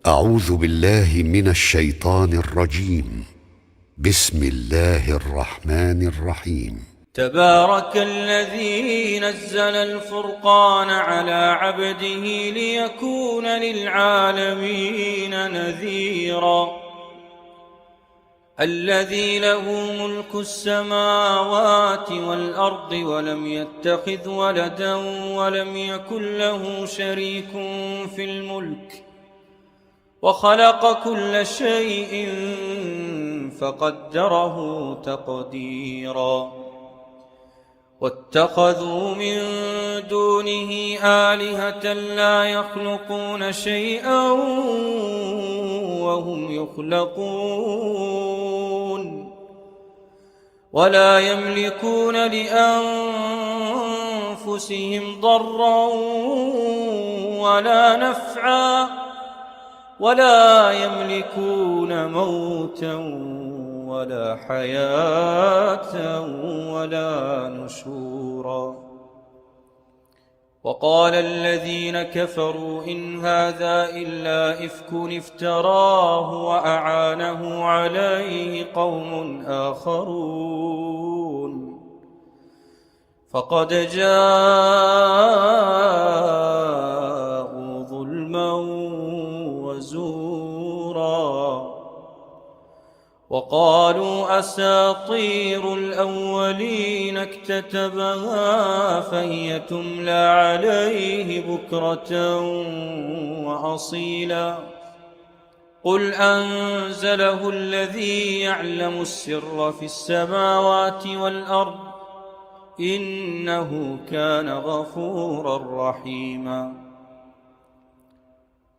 أعوذ بالله من الشيطان الرجيم. بسم الله الرحمن الرحيم. تبارك الذي نزل الفرقان على عبده ليكون للعالمين نذيرا. الذي له ملك السماوات والأرض ولم يتخذ ولدا ولم يكن له شريك في الملك وخلق كل شيء فقدره تقديرا. واتخذوا من دونه آلهة لا يخلقون شيئا وهم يخلقون ولا يملكون لأنفسهم ضرا ولا نفعا ولا يملكون موتا ولا حياة ولا نشورا. وقال الذين كفروا إن هذا إلا إفك افتراه وأعانه عليه قوم آخرون فقد جاءوا ظلما وزورا. وقالوا أساطير الأولين اكتتبها فهي تملى عليه بكرة وأصيلا. قل أنزله الذي يعلم السر في السماوات والأرض إنه كان غفورا رحيما.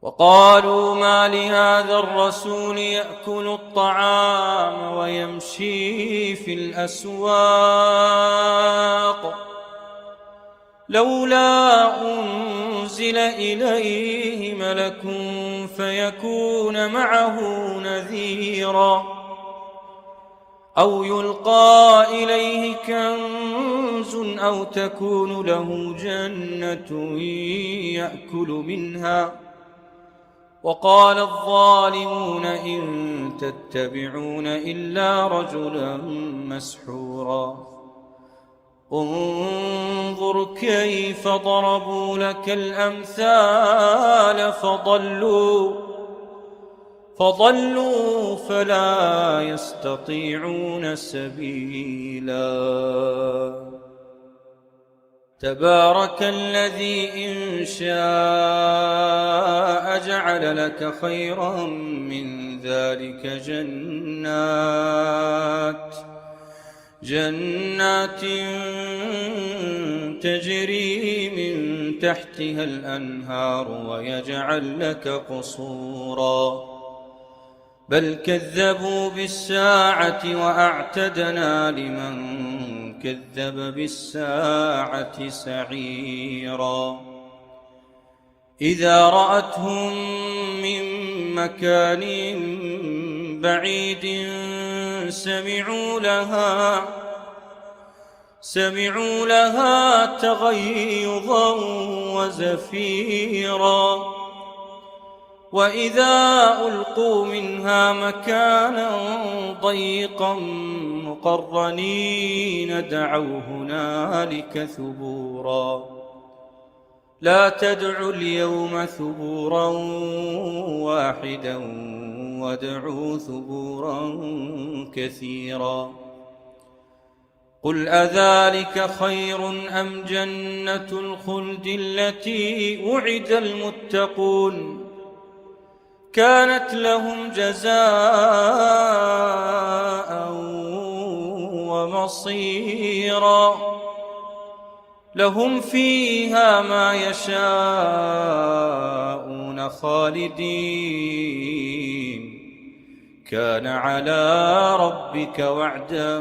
وقالوا ما لهذا الرسول يأكل الطعام ويمشي في الأسواق لولا أنزل إليه ملك فيكون معه نذيرا أو يلقى إليه كنز أو تكون له جنة يأكل منها. وقال الظالمون إن تتبعون إلا رجلا مسحورا. انظر كيف ضربوا لك الأمثال فضلوا فلا يستطيعون سبيلا. تبارك الذي إن شاء جعل لك خيرا من ذلك جنات تجري من تحتها الأنهار ويجعل لك قصورا بل كذبوا بالساعة وأعتدنا لمن كذب بالساعة سعيرا. إذا رأتهم من مكان بعيد سمعوا لها تغيظا وزفيرا. وإذا ألقوا منها مكانا ضيقا مقرنين دعوا هنالك ثبورا. لا تدعوا اليوم ثبورا واحدا وادعوا ثبورا كثيرا. قل أذلك خير أم جنة الخلد التي وعد المتقون كانت لهم جزاء ومصيرا. لهم فيها ما يشاءون خالدين كان على ربك وعدا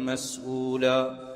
مسئولا.